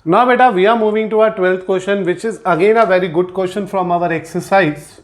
Now beta, we are moving to our 12th question, which is again a very good question from our exercise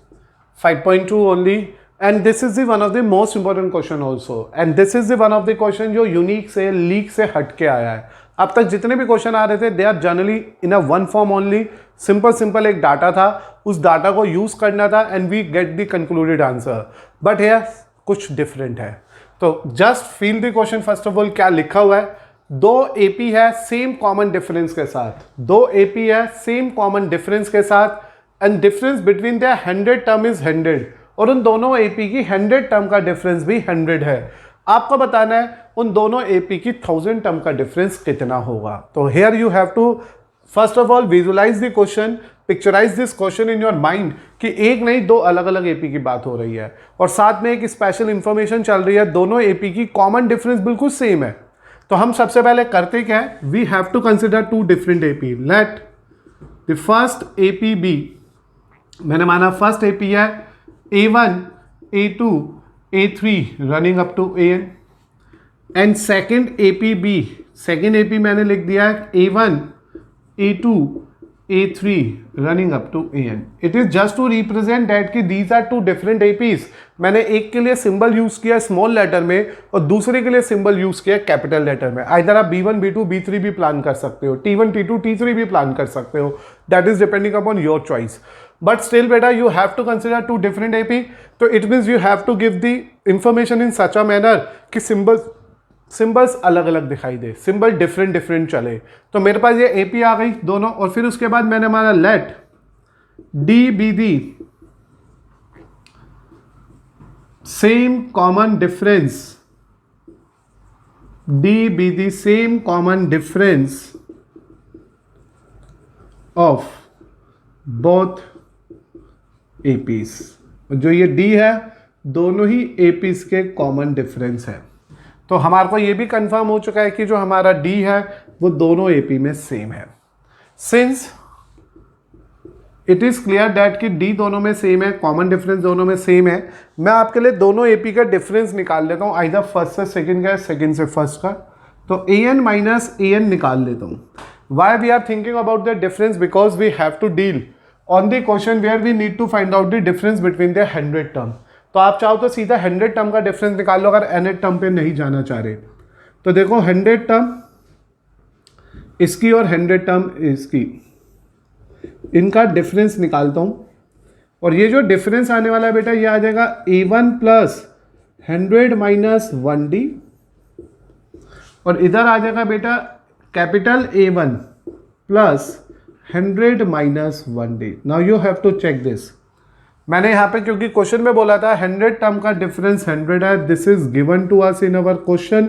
5.2 only, and this is the one of the most important question also, and this is the one of the question जो unique से leak से हट के आया है। अब तक जितने भी क्वेश्चन आ रहे थे they are generally in a one form only, simple एक डाटा था, उस डाटा को यूज करना था and we get the concluded answer, but here कुछ डिफरेंट है। तो just feel the question first of all, क्या लिखा हुआ है। दो एपी है सेम कॉमन डिफरेंस के साथ, दो एपी है सेम कॉमन डिफरेंस के साथ and difference between the 100 term is 100, और उन दोनों एपी की 100 टर्म का डिफरेंस भी 100 है। आपको बताना है उन दोनों एपी की 1000 टर्म का डिफरेंस कितना होगा। तो here you have to first of all visualise the question, picturise this question in your mind कि एक नहीं दो अलग अलग एपी की बात हो रही है और साथ में एक स्पेशल इंफॉर्मेशन चल रही है, दोनों एपी की कॉमन डिफरेंस बिल्कुल सेम है। तो हम सबसे पहले करते क्या है, we have to consider two different AP. Let the first AP be, मैंने माना फर्स्ट एपी है A1, A2, A3 running up to AN and second AP be, second AP मैंने लिख दिया है A1, A2, A3 running up to AN। It is just to represent that कि these are two different APs. मैंने एक के लिए symbol use किया स्मॉल लेटर में और दूसरे के लिए सिंबल यूज किया कैपिटल लेटर में। आइदर आप B1, B2, B3 भी प्लान कर सकते हो, T1, T2, T3 भी प्लान कर सकते हो, that is depending upon your choice, but still बेटा you have to consider two different AP. तो it means you have to give the information in such a manner कि symbols अलग अलग दिखाई दे, सिंबल डिफरेंट चले। तो मेरे पास ये एपी आ गई दोनों, और फिर उसके बाद मैंने माना let D be the same common difference, D be the same common difference of both APs. जो ये डी है दोनों ही एपीज के कॉमन डिफरेंस है। तो हमारे को ये भी कंफर्म हो चुका है कि जो हमारा डी है वो दोनों एपी में सेम है। Since it is clear that कि डी दोनों में सेम है, कॉमन डिफरेंस दोनों में सेम है, मैं आपके लिए दोनों एपी का डिफरेंस निकाल लेता हूँ, आइदर फर्स्ट से सेकंड का, सेकंड से फर्स्ट का। तो an माइनस an निकाल लेता हूँ। Why we are thinking about the difference, because we have to deal on the question where we need to find out the difference between the 100 term. तो आप चाहो तो सीधा 100 टर्म का डिफरेंस निकाल लो अगर 100 टर्म पे नहीं जाना चाह रहे। तो देखो 100 टर्म इसकी और 100 टर्म इसकी, इनका डिफरेंस निकालता हूं, और ये जो डिफरेंस आने वाला है बेटा ये आ जाएगा A1 प्लस 100 माइनस 1D, और इधर आ जाएगा बेटा capital A1 plus 100 minus 1D। Now you have to check this. मैंने यहाँ पे क्योंकि क्वेश्चन में बोला था 100 टर्म का डिफरेंस 100 है, this is given to us in our question,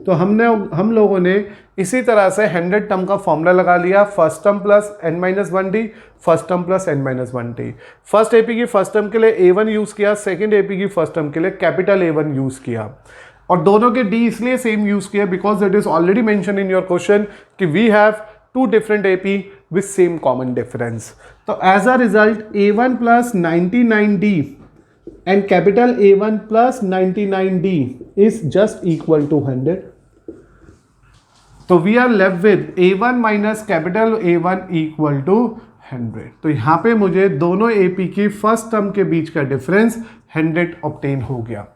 तो हम लोगों ने इसी तरह से 100 टर्म का फॉर्मूला लगा लिया, first term plus n-1d, first term plus n-1d। First AP की फर्स्ट टर्म के लिए A1 यूज किया, सेकंड एपी की फर्स्ट टर्म के लिए कैपिटल A1 यूज किया, और दोनों के डी इसलिए सेम यूज किया because it is already mention in your question कि we have two different AP with same common difference. तो as a result A1 plus 99D and capital A1 plus 99D is just equal to 100. तो we are left with A1 minus capital A1 equal to 100। तो यहाँ पे मुझे दोनों AP की first term के बीच का डिफरेंस 100 ऑब्टेन हो गया।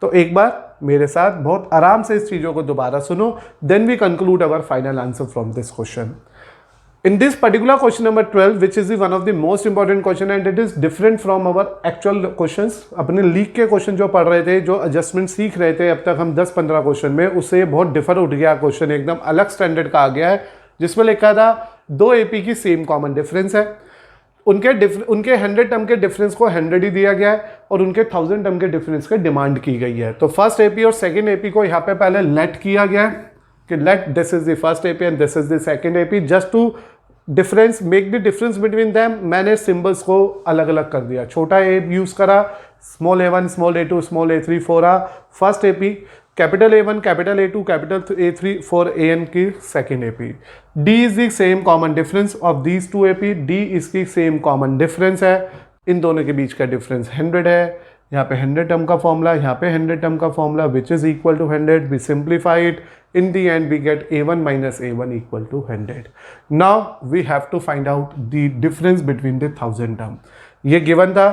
तो एक बार मेरे साथ बहुत आराम से इस चीज़ों को दोबारा सुनो, then we conclude our final answer from this question. In this particular question number 12, which is the one of the most important question and it is different from our actual questions, अपने leak के question जो पढ़ रहे थे, जो adjustment सीख रहे थे अब तक हम 10-15 क्वेश्चन में, उससे बहुत डिफर उठ गया क्वेश्चन, एकदम अलग स्टैंडर्ड का आ गया है, जिसमें लिखा था दो एपी की सेम कॉमन डिफरेंस है, उनके 100 टर्म के डिफरेंस को 100 ही दिया गया है और उनके 1000 टर्म के डिफरेंस की डिमांड की गई है। तो फर्स्ट एपी और सेकेंड एपी को यहाँ पे पहले लेट किया गया है कि let this is the first AP and this is the second AP, just to difference make the difference between them. मैंने सिंबल्स को अलग अलग कर दिया, छोटा ए यूज करा, small A1, small A2, small A3 for a first AP, capital A1, capital A2, capital A3 for AN की second AP. D is the same common difference of these two AP, D इसकी same common difference है, इन दोनों के बीच का difference 100 है, यहाँ पे 100 term का फॉर्मूला, यहाँ पे 100 टर्म का formula which is equal to 100. We simplify it, in the end we get a1 minus a1 equal to 100. Now we have to find out the difference between the 1000 term. ये given था,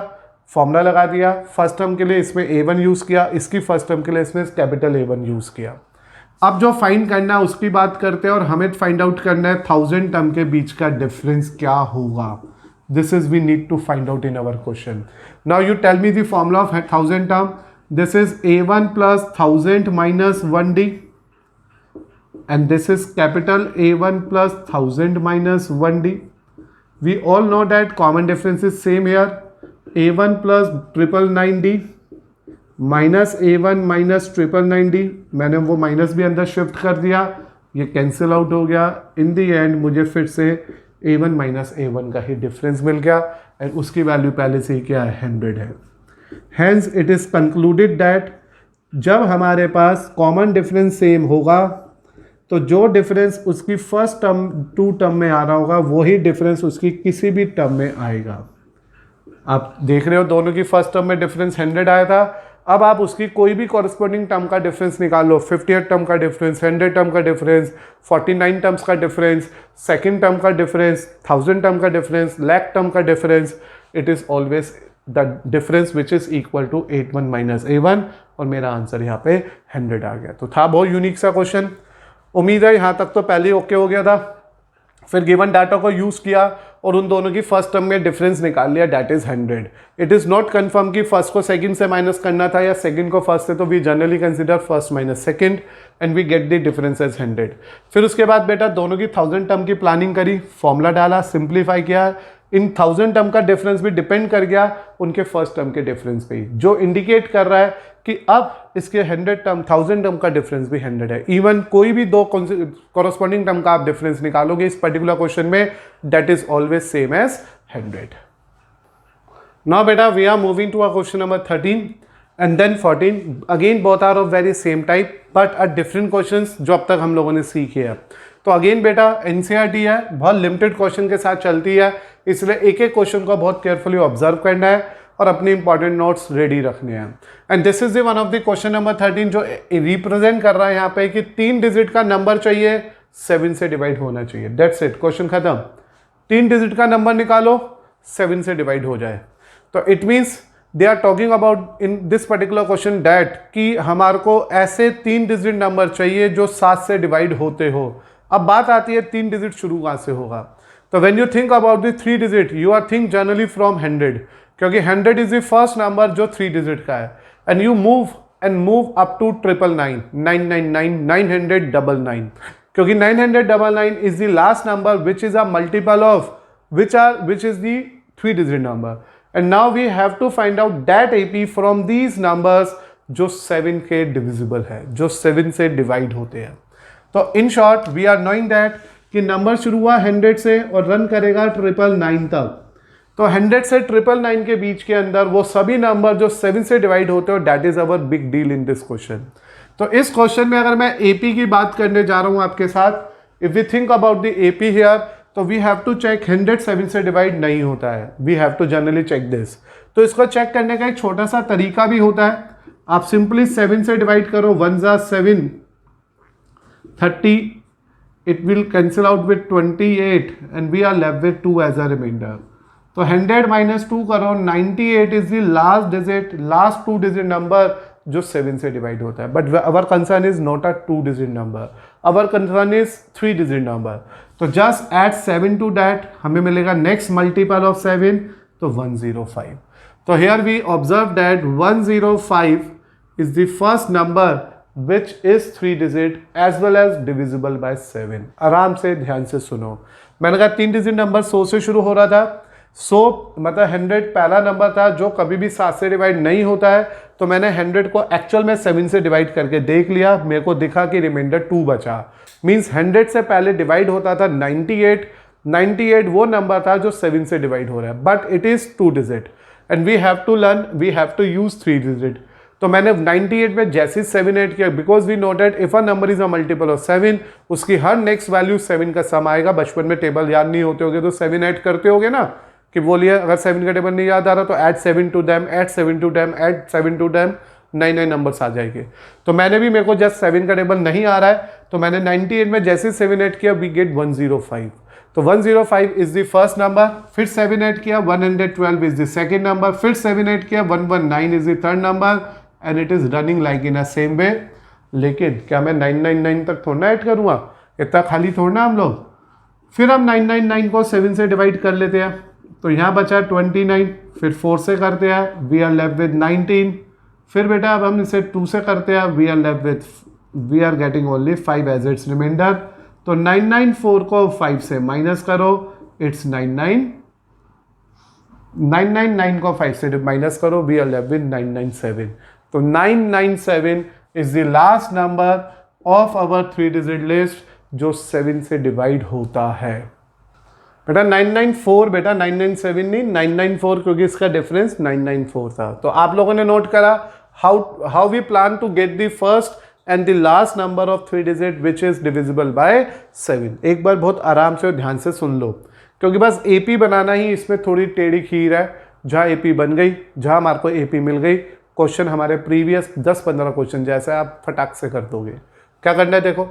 formula लगा दिया, first term के लिए इसमें a1 use किया, इसकी first term के लिए इसमें कैपिटल A1 यूज़ किया. अब जो फाइंड करना है उसकी बात करते हैं, और हमें फाइंड आउट करना है 1000 टर्म के बीच का डिफरेंस क्या होगा. This is we need to find out in our question. Now you tell me the formula of 1000 term. This is a1 plus 1000 minus 1d, and this is capital A1 plus 1000 minus 1d. We all know that common difference is same here. A1 plus 999d minus A1 minus 999d. मैंने वो minus भी अंदर shift कर दिया, ये cancel out हो गया. इन दी and मुझे फिर से A1 माइनस A1 का ही डिफरेंस मिल गया, एंड उसकी वैल्यू पहले से ही क्या है, 100 है. Hence it is concluded that जब हमारे पास कॉमन डिफरेंस सेम होगा तो जो डिफरेंस उसकी फर्स्ट टर्म 2 टर्म में आ रहा होगा वही डिफरेंस उसकी किसी भी टर्म में आएगा. आप देख रहे हो दोनों की फर्स्ट टर्म में डिफरेंस 100 आया था. अब आप उसकी कोई भी कॉरस्पॉन्डिंग टर्म का डिफरेंस निकाल लो. 58 टर्म का डिफरेंस, 100 टर्म का डिफरेंस, 49 टर्म्स का डिफरेंस, सेकेंड टर्म का डिफरेंस, 1000 टर्म का डिफरेंस, लाख टर्म का difference. It is always the difference which is equal to 81 minus A1, और मेरा आंसर यहाँ पे 100 आ गया. तो था बहुत यूनिक सा क्वेश्चन. उम्मीद है यहाँ तक तो पहले ओके हो गया था. फिर गिवन डाटा को यूज़ किया और उन दोनों की फर्स्ट टर्म में डिफरेंस निकाल लिया, that is 100. It is not confirm कि फर्स्ट को सेकंड से माइनस करना था या सेकंड को फर्स्ट से, तो we generally consider first minus second and we get the difference as 100. फिर उसके बाद बेटा दोनों की 1000 टर्म की प्लानिंग करी, फॉर्मूला डाला, सिंप्लीफाई किया. इन 1000 टर्म का डिफरेंस भी डिपेंड कर गया उनके फर्स्ट टर्म के डिफरेंस पे ही, जो इंडिकेट कर रहा है कि अब इसके 1000 टर्म का डिफरेंस भी 100 है. इवन कोई भी दो कॉरस्पॉन्डिंग टर्म का आप डिफरेंस निकालोगे इस पर्टिकुलर क्वेश्चन में, that is always same as 100. Now बेटा we are moving to a question number 13 and then 14. Again both are of very same type but a different questions जो अब तक हम लोगों ने सीखे हैं. तो अगेन बेटा एनसीईआरटी है, बहुत लिमिटेड क्वेश्चन के साथ चलती है, इसलिए एक एक क्वेश्चन को बहुत केयरफुली ऑब्जर्व करना है और अपने इंपॉर्टेंट नोट्स रेडी रखने हैं. And this is the one of the question number 13 जो रिप्रेजेंट कर रहा है यहाँ पे कि 3 डिजिट का नंबर चाहिए, 7 से डिवाइड होना चाहिए. दैट्स इट, क्वेश्चन खत्म. 3 डिजिट का नंबर निकालो, 7 से डिवाइड हो जाए. तो it means they are talking about in this particular question that कि हमारे को ऐसे 3 डिजिट नंबर चाहिए जो 7 से डिवाइड होते हो. अब बात आती है 3 डिजिट शुरू कहाँ से होगा. तो when you think about the 3 digit you are think generally from 100, क्योंकि 100 इज द फर्स्ट नंबर जो 3 डिजिट का है, and you move up to 999, 999, 999, क्योंकि 999 is the last number which is a multiple of which is the 3 digit number. And now we have to find out that AP from these numbers जो 7 के divisible है, जो 7 से divide होते हैं. तो in short we are knowing that कि number शुरू हुआ 100 से और रन करेगा 999 तक. तो 100 से 999 के बीच के अंदर वो सभी नंबर जो 7 से डिवाइड होते हो, that is our big deal in this question. तो इस क्वेश्चन में अगर मैं AP की बात करने जा रहा हूं आपके साथ, if we think about the AP here, तो वी हैव टू चेक 100 7 से डिवाइड नहीं होता है. We have to generally check this. तो इसको चेक करने का एक छोटा सा तरीका भी होता है. आप सिंपली 7 से डिवाइड करो, 1 जा 7, 30, it will cancel out with 28 and we are left with 2 as a remainder. तो 100 minus 2 करो, 98 is the last 2 digit number जो 7 से डिवाइड होता है. But our concern is not a 2 digit number, our concern is 3 digit number. तो just add 7 to that, हमें मिलेगा next multiple of 7, तो 105. तो here we observe that 105 is the first number which is 3 digit as well as divisible by 7. आराम से ध्यान से सुनो. मैंने कहा 3 डिजिट नंबर 100 से शुरू हो रहा था. 100 मतलब 100 पहला नंबर था जो कभी भी 7 से डिवाइड नहीं होता है. तो मैंने 100 को एक्चुअल में 7 से डिवाइड करके देख लिया, मेरे को दिखा कि रिमाइंडर 2 बचा. मीन्स 100 से पहले डिवाइड होता था 98 वो नंबर था जो 7 से डिवाइड हो रहा है, but it is 2 digit and we have to use 3 digit. तो मैंने 98 में जैसे 7 ऐड किया, because we noted if a number is a multiple of 7, उसकी हर नेक्स्ट वैल्यू 7 का सम आएगा. बचपन में टेबल याद नहीं होते होगे तो 7 ऐड करते होगे ना, कि बोलिए अगर 7 का टेबल नहीं याद आ रहा तो add 7 to them, add 7 to them, add 7 to them, 9 numbers आ जाएंगे। तो मैंने भी, मेरे को जस्ट 7 का टेबल नहीं आ रहा है तो मैंने 98 में जैसे 7 ऐड किया वी गेट 105। तो 105 इज द फर्स्ट नंबर, फिर 7 ऐड किया 112 इज द सेकंड नंबर, फिर 7 ऐड किया 119 is the third number and it is running like in a same way. लेकिन क्या मैं 999 तक थोड़ा ना ऐड करूँगा, इतना खाली थोड़ा हम लोग। फिर हम 999 को 7 से डिवाइड कर लेते हैं तो यहाँ बचा 29, फिर 4 से करते हैं वी आर लेफ्ट विद 19, फिर बेटा अब हम इसे 2 से करते हैं we are getting only 5 as it's remainder. तो 994 को 5 से माइनस करो, इट्स 999 को 5 से माइनस करो, वी आर लेफ्ट विद 997। तो 997 is the last number of our 3 digit list जो 7 से डिवाइड होता है। बेटा 994, बेटा 997 नहीं 994, क्योंकि इसका डिफरेंस 994 था। तो आप लोगों ने नोट करा how we plan to get the first and the last number of 3 digit which is divisible by 7। एक बार बहुत आराम से और ध्यान से सुन लो, क्योंकि बस एपी बनाना ही इसमें थोड़ी टेढ़ी खीर है। जहाँ एपी बन गई, जहाँ हमारे को एपी मिल गई, क्वेश्चन हमारे प्रीवियस 10-15 क्वेश्चन जैसे आप फटाक से कर दोगे। क्या करना है देखो,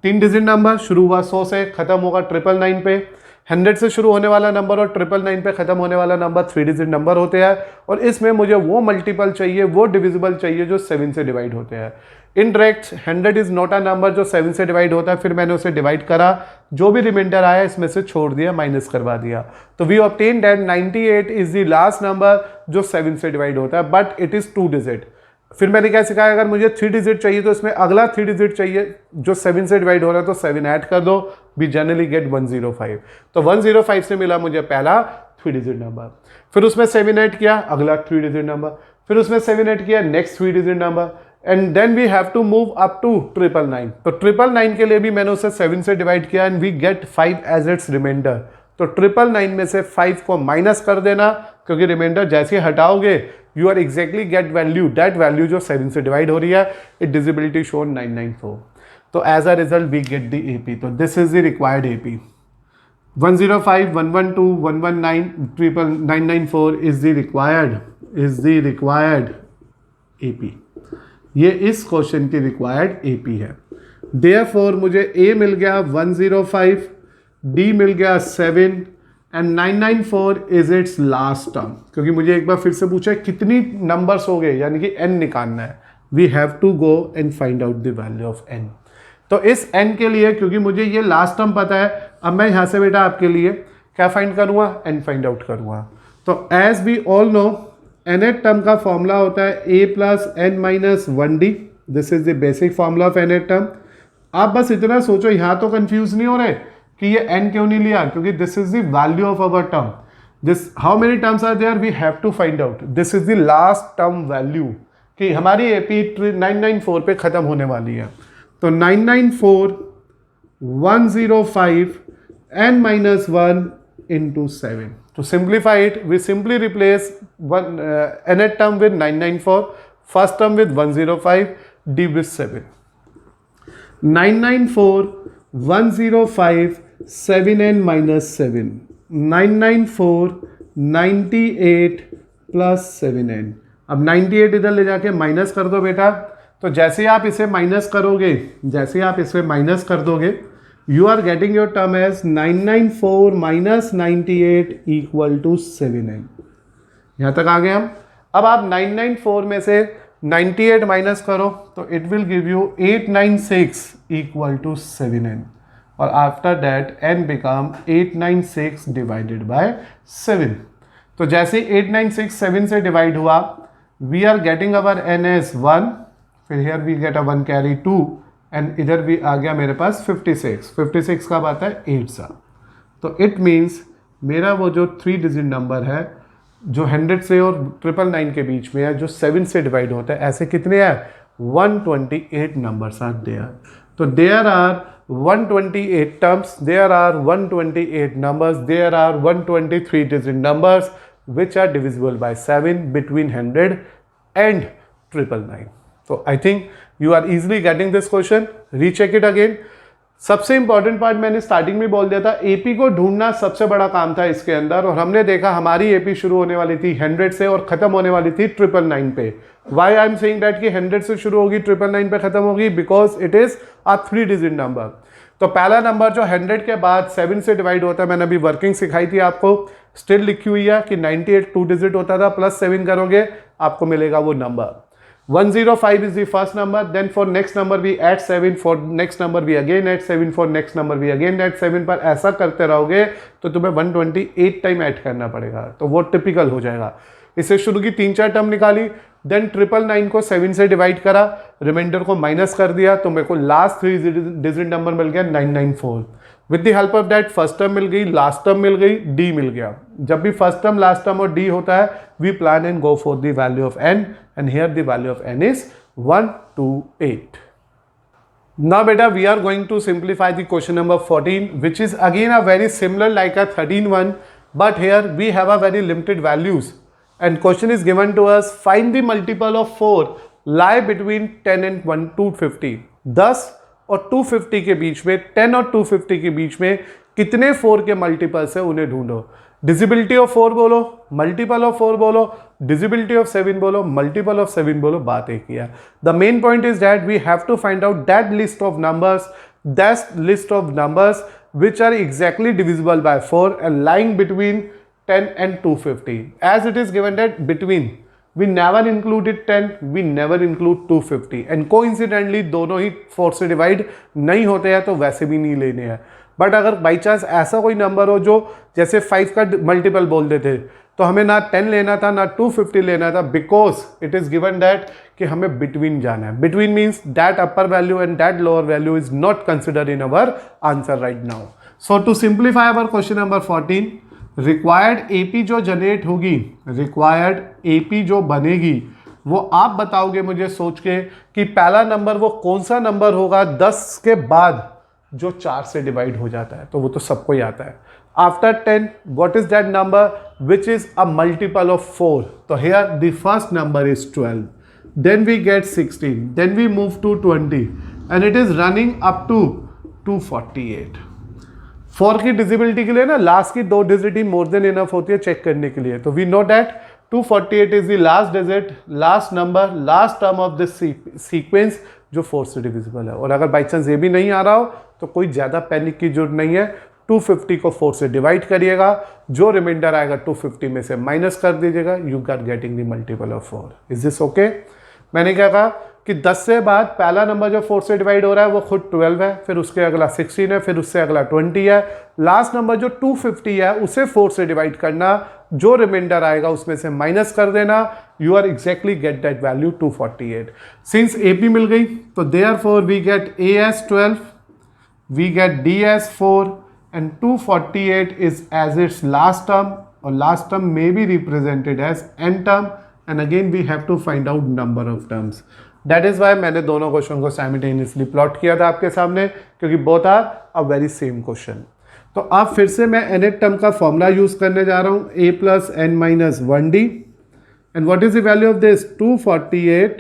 3 डिजिट नंबर शुरू हुआ 100 से, खत्म होगा 999 पे। 100 से शुरू होने वाला नंबर और 999 पे खत्म होने वाला नंबर 3 डिजिट नंबर होते हैं और इसमें मुझे वो मल्टीपल चाहिए, वो डिविजिबल चाहिए जो 7 से डिवाइड होते हैं। Indirect 100 is not a number जो 7 से डिवाइड होता है, फिर मैंने उसे डिवाइड करा, जो भी रिमाइंडर आया इसमें से छोड़ दिया, माइनस करवा दिया। तो we obtain that 98 is the last number जो 7 से डिवाइड होता है, बट इट इज 2 डिजिट। फिर मैंने क्या सिखाया, अगर मुझे 3 डिजिट चाहिए तो इसमें अगला 3 डिजिट चाहिए जो 7 से डिवाइड हो रहा है, तो 7 ऐड कर दो, वी जनरली गेट 105। तो 105 से मिला मुझे पहला 3 डिजिट नंबर, फिर उसमें 7 ऐड किया, अगला 3 डिजिट नंबर, फिर उसमें 7 ऐड किया, next 3 digit number, and then we have to move up to 999। तो 999 के लिए भी मैंने उसे 7 से डिवाइड किया and we get 5 as it's remainder. तो 999 में से 5 को माइनस कर देना, क्योंकि रिमाइंडर जैसे हटाओगे you are exactly get value, that value जो 7 से डिवाइड हो रही है, इट डिजिबिलिटी शोन 994। तो as a result we get the AP. तो this is the required AP. 105, 112, 119, 994 is the required AP. ये इस क्वेश्चन की रिक्वायर्ड एपी है। देयरफॉर मुझे ए मिल गया 105, डी मिल गया 7 and 994 is it's last term. क्योंकि मुझे एक बार फिर से पूछा है कितनी नंबर्स हो गए, यानी कि n निकालना है, we have to go and find out the value of n। तो इस n के लिए, क्योंकि मुझे ये लास्ट टर्म पता है, अब मैं यहाँ से बेटा आपके लिए क्या फाइंड करूँगा, n फाइंड आउट करूँगा। तो as we all know nth term का फॉर्मूला होता है a plus n minus 1d, this is the basic formula of nth term. आप बस इतना सोचो, यहाँ तो कंफ्यूज नहीं हो रहे कि ये n क्यों नहीं लिया, क्योंकि this is the value of our term. This how many terms are there, we have to find out, this is the last term value कि हमारी एपी 994 पे खत्म होने वाली है। तो 994 105 n minus 1 into 7. To simplify it, we simply replace nth term with 994, first term with 105, d with 7. 994 105 7n minus 7. 994 98 plus 7n. अब 98 इधर ले जाके माइनस कर दो बेटा। तो जैसे ही आप इसे माइनस करोगे, जैसे आप इसे माइनस कर दोगे, you are getting your term as 994 minus 98 equal to 7n. यहाँ तक आ गए हम। अब आप 994 में से 98 माइनस करो तो it will give you 896 equal to 7n. और after that n become 896 divided by 7. तो जैसे 896 7 से डिवाइड हुआ, we are getting our n as 1, फिर here we get a 1 carry 2 and इधर भी आ गया मेरे पास 56। 56 कब आता है 8 सा। तो इट मीन्स मेरा वो जो 3 डिजिट नंबर है जो 100 से और 999 के बीच में है, जो 7 से डिवाइड होता है, ऐसे कितने हैं 128 नंबर्स आर देयर। तो there are 128 terms, there are 128 numbers, there are 123 digit numbers which are divisible by 7 between 100 and 999. So I think you are easily getting this question. Recheck it again. सबसे important part मैंने starting में बोल दिया था, AP को ढूंढना सबसे बड़ा काम था इसके अंदर, और हमने देखा हमारी एपी शुरू होने वाली थी 100 से और खत्म होने वाली थी 999 पे। Why I am saying that कि 100 से शुरू होगी 999 पे खत्म होगी, because it is a 3 digit number. तो पहला नंबर जो 100 के बाद 7 से डिवाइड होता है, मैंने अभी वर्किंग सिखाई थी आपको, स्टिल लिखी हुई है कि 98 2 डिजिट होता था, प्लस 7 करोगे आपको मिलेगा वो number. 105 is the first number, then for next number we add 7, for next number we again add 7, for next number we again add 7, पर ऐसा करते रहोगे तो तुम्हें 128 टाइम ऐड करना पड़ेगा, तो वो टिपिकल हो जाएगा। इससे शुरू की 3-4 टर्म निकाली, देन 999 को 7 से डिवाइड करा, रिमाइंडर को माइनस कर दिया, तो मेरे को लास्ट 3 डिजिट नंबर मिल गया 994। With the help of that first term मिल गई, लास्ट टर्म मिल गई, डी मिल गया। जब भी फर्स्ट टर्म, लास्ट टर्म और डी होता है, we plan and go for the value of N, and here the value of N is 128। Now beta, we are going to simplify the question number 14, which is again a very similar like a 13 one, but here we have a very limited values, and question is given to us, find the multiple of 4 lie between 10 and 250। 10 और 250 के बीच में, 10 और 250 के बीच में कितने 4 के multiples है उन्हें ढूंढो। डिजिबिलिटी ऑफ 4 बोलो, मल्टीपल ऑफ 4 बोलो, डिजिबिलिटी ऑफ 7 बोलो, मल्टीपल ऑफ 7 बोलो, बात एक ही है। The main point is that we have to find out that list of numbers which are exactly divisible by 4 and lying between 10 and 250, as it is given that between, we never included 10, we never include 250, and coincidentally दोनों ही 4 से divide नहीं होते हैं तो वैसे भी नहीं लेने हैं। बट अगर बाई चांस ऐसा कोई नंबर हो जो जैसे 5 का मल्टीपल बोल देते, तो हमें ना 10 लेना था ना 250 लेना था, because it is given that कि हमें बिटवीन जाना है। Between means that upper value and that lower value is not considered in our answer right now. So to simplify our question number 14, required AP जो generate होगी, required AP जो बनेगी, वो आप बताओगे मुझे सोच के कि पहला नंबर वो कौन सा नंबर होगा 10 के बाद जो 4 से डिवाइड हो जाता है, तो वो तो सबको ही आता है। After 10 what is that number which is a multiple of 4, तो here the first number is 12, then we get 16, then we move to 20 and it is running up to 248। 4 की डिजिबिलिटी के लिए ना लास्ट की 2 डिजिट ही मोर देन इनफ होती है check करने के लिए, तो we know that 248 is the last digit, last number, last term of this sequence जो 4 से डिविजिबल है। और अगर बाई चांस ये भी नहीं आ रहा हो तो कोई ज़्यादा पैनिक की जरूरत नहीं है, 250 को 4 से डिवाइड करिएगा, जो रिमाइंडर आएगा 250 में से माइनस कर दीजिएगा, you are getting the multiple of 4। Is this okay? मैंने क्या कहा कि 10 से बाद पहला नंबर जो 4 से डिवाइड हो रहा है वो खुद 12 है, फिर उसके अगला 16 है, फिर उससे अगला 20 है, लास्ट नंबर जो 250 है उसे 4 से डिवाइड करना, जो रिमाइंडर आएगा उसमें से माइनस कर देना, you are exactly get that value 248। Since AP मिल गई तो therefore we get a as 12, we get d as 4 and 248 is as its last term, और last term may be represented as n term, and again we have to find out number of terms. That is why मैंने दोनों question को simultaneously plot किया था आपके सामने, क्योंकि both are a very same question. तो अब फिर से मैं nth टर्म का फॉर्मूला यूज करने जा रहा हूं, a plus N minus 1d, and what is the value of this 248,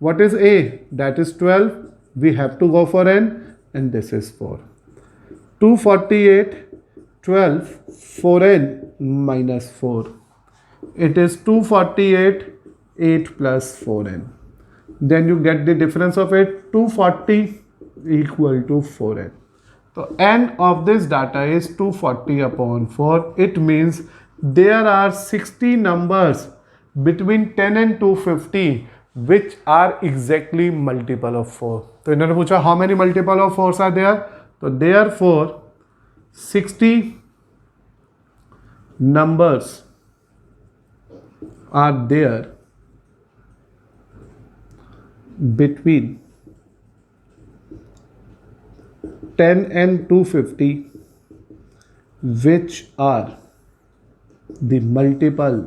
what is a, that is 12, we have to go for n and this is 4। 248 12 4n minus 4, it is 248 8 plus 4n, then you get the difference of it, 240 equal to 4n. So n of this data is 240 upon 4. It means there are 60 numbers between 10 and 250 which are exactly multiple of 4. तो इन्होंने पूछा how many multiple of 4s are there? तो therefore 60 numbers are there between 10 and 250 which are the multiple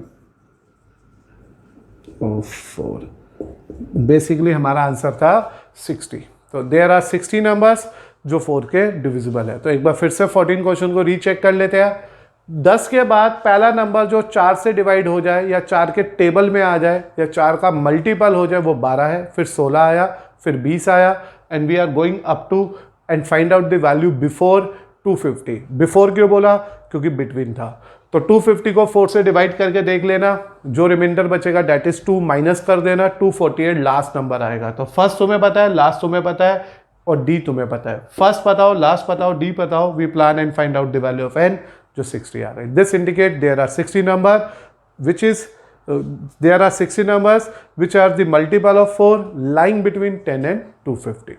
of 4. Basically हमारा answer था 60। तो there are 60 numbers जो 4 के divisible है। तो एक बार फिर से 14 क्वेश्चन को रीचेक कर लेते हैं। 10 के बाद पहला नंबर जो 4 से डिवाइड हो जाए या 4 के टेबल में आ जाए या 4 का मल्टीपल हो जाए वो 12 है, फिर 16 आया, फिर 20 आया, and we are going up to and find out the value before 250. Before क्यों बोला? क्योंकि बिटवीन था. तो 250 को 4 से डिवाइड करके देख लेना, जो रिमाइंडर बचेगा डेट इज 2 माइनस कर देना, 248 लास्ट नंबर आएगा. तो फर्स्ट तुम्हें पता है, लास्ट तुम्हें पता है और डी तुम्हें पता है. फर्स्ट बताओ, लास्ट बताओ, डी बताओ. We plan and find out the value of N, जो 60 आ रहा है. This indicate there are 60 number which is there are 60 numbers which are the multiple of 4 lying between 10 and 250.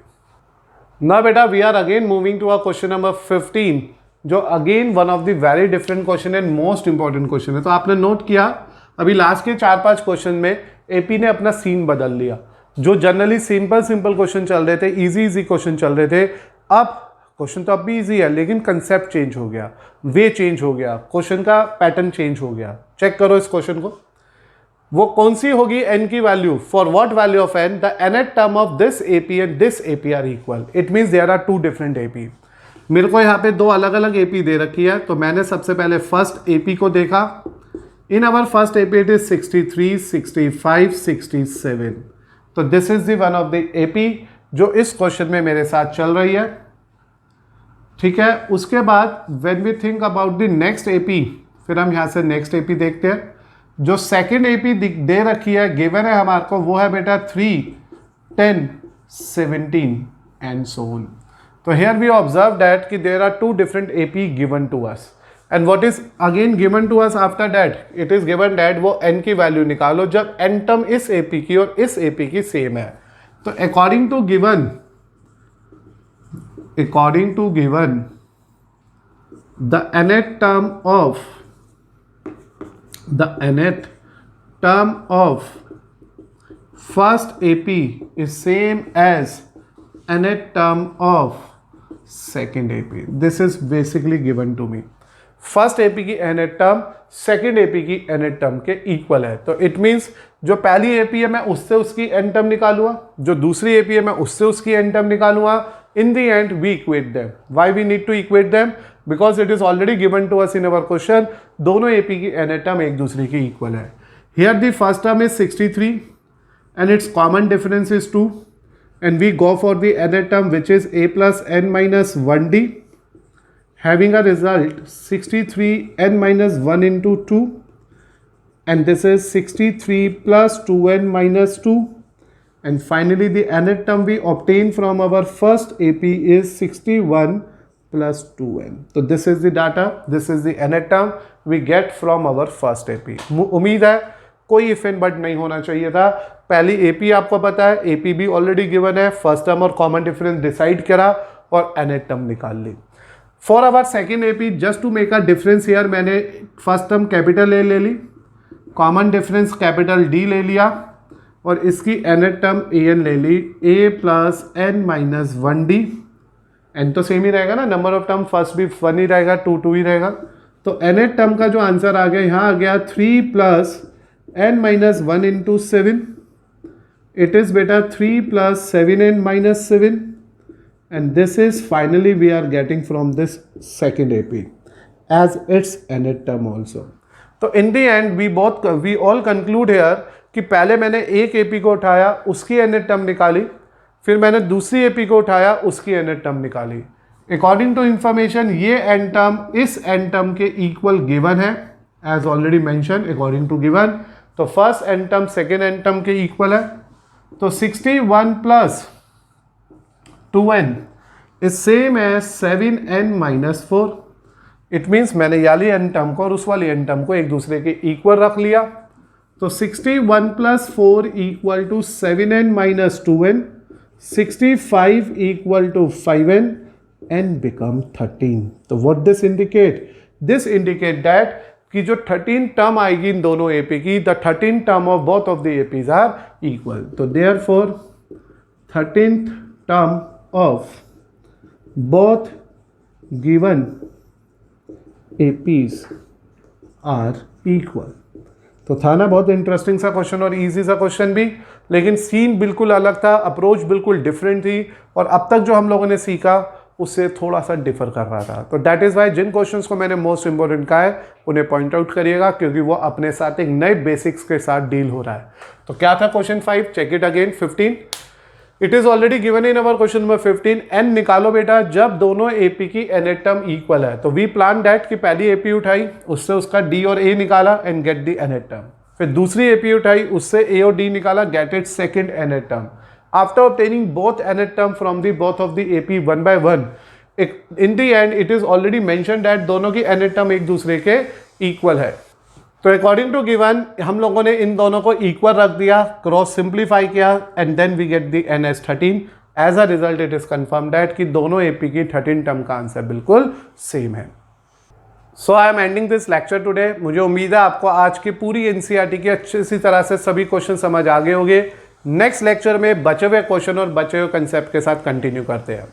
Now beta we are again moving to our question number 15, जो again one of the very different question and most important question है. तो आपने note किया अभी last के 4-5 question में AP ने अपना सीन बदल लिया. जो जनरली सिंपल क्वेश्चन चल रहे थे, इजी क्वेश्चन चल रहे थे, अब क्वेश्चन तो अब भी इजी है लेकिन कंसेप्ट चेंज हो गया, वे चेंज हो गया, क्वेश्चन का पैटर्न चेंज हो गया. चेक करो इस क्वेश्चन को. वो कौन सी होगी n की value? For what value of n the nth term of this AP and this AP are equal. It means there are 2 different AP. मेरे को यहाँ पे 2 अलग अलग एपी दे रखी है. तो मैंने सबसे पहले फर्स्ट एपी को देखा. In our first AP it is 63, 65, 67. तो this is the one of the AP जो इस क्वेश्चन में मेरे साथ चल रही है. ठीक है. उसके बाद when we think about the next AP, फिर हम यहाँ से नेक्स्ट एपी देखते हैं. जो सेकेंड एपी दे रखी है, गिवन है हमारे को, वो है बेटा 3, 10, 17 एंड सो ऑन. तो हियर वी ऑब्जर्व दैट कि there are 2 different AP given to us. And what is again given to us after that? It is given that वो n की वैल्यू निकालो जब n टर्म इस AP की और इस एपी की सेम है. तो according to given the nth term of first AP is same as nth term of second AP. This is basically given to me. First AP की nth टर्म सेकेंड AP की nth term के equal है. तो it means जो पहली AP है मैं उससे उसकी n टर्म निकालूंगा, जो दूसरी AP है मैं उससे उसकी n टर्म निकालूंगा. In the end we equate them. Why we need to equate them? Because it is already given to us in our question. दोनों AP की nth टर्म एक दूसरे की इक्वल है. Here the first term is 63 and its common difference is 2, and we go for the nth term which is a plus n minus 1d, having a result 63 n minus 1 into 2, and this is 63 plus 2n minus 2. And finally the nth term we obtain from our first AP is 61 plus 2n. So this is the data, this is the nth term we get from our first AP. उम्मीद है कोई if and but नहीं होना चाहिए था. पहली AP आपको पता है, AP भी ऑलरेडी गिवन है, फर्स्ट टर्म और कॉमन डिफरेंस डिसाइड करा और nth टर्म निकाल ली. For our second AP just to make a difference here मैंने फर्स्ट टर्म कैपिटल ए ले ली, कॉमन डिफरेंस कैपिटल D ले लिया और इसकी nth टर्म an ले ली, a plus n minus 1d. n तो सेम ही रहेगा ना, नंबर ऑफ टर्म फर्स्ट भी 1 ही रहेगा, 2 ही रहेगा. तो nth टर्म का जो आंसर आ गया, यहाँ आ गया 3 plus n minus 1 into 7. It is बेटा 3 plus 7n minus 7, and this is finally we are getting from this second AP as its nth term also. तो in the end we all conclude here कि पहले मैंने एक AP को उठाया, उसकी nth term निकाली, फिर मैंने दूसरी AP को उठाया, उसकी nth टर्म निकाली. अकॉर्डिंग टू इंफॉर्मेशन ये n टर्म इस n टर्म के इक्वल गिवन है, as already mention according to given. तो first n term second n term के इक्वल है. तो 61 plus 2n is same as 7n minus 4. It means मैंने ये वाली n टर्म को और उस वाली n टर्म को एक दूसरे के इक्वल रख लिया. तो 61 plus 4 equal to 7n minus 2n, 65 equal to 5n and become 13. तो what this indicate? This indicate that कि जो 13 टर्म आएगी इन दोनों AP की, the 13 term of both of the APs are equal. तो therefore 13th term of both given APs are equal. तो था ना बहुत इंटरेस्टिंग सा क्वेश्चन और इजी सा क्वेश्चन भी, लेकिन सीन बिल्कुल अलग था, अप्रोच बिल्कुल डिफरेंट थी और अब तक जो हम लोगों ने सीखा उससे थोड़ा सा डिफर कर रहा था. तो दैट इज़ वाई जिन क्वेश्चंस को मैंने मोस्ट इंपॉर्टेंट कहा है उन्हें पॉइंट आउट करिएगा, क्योंकि वो अपने साथ एक नए बेसिक्स के साथ डील हो रहा है. तो क्या था question 5? Check it again. 15 it is already given in our question number 15। N निकालो बेटा जब दोनों एपी की nth टर्म इक्वल है। तो वी प्लान दैट कि पहली एपी उठाई, उससे उसका डी और ए निकाला and get the nth term. फिर दूसरी एपी उठाई, उससे ए और डी निकाला, get it second nth term. After obtaining both nth term from the both of the AP one by one, in the and it is already mention that दोनों की nth term एक दूसरे के equal है। तो according to given हम लोगों ने इन दोनों को इक्वल रख दिया, क्रॉस सिंप्लीफाई किया and then we get the n as 13। As a result it is confirm that कि दोनों एपी की 13 टर्म का आंसर बिल्कुल सेम है। So I am ending this lecture today. मुझे उम्मीद है आपको आज की पूरी एनसीईआरटी की अच्छी तरह से सभी क्वेश्चन समझ आ गए होंगे। नेक्स्ट लेक्चर में बचे हुए क्वेश्चन और बचे हुए कंसेप्ट के साथ कंटिन्यू करते हैं।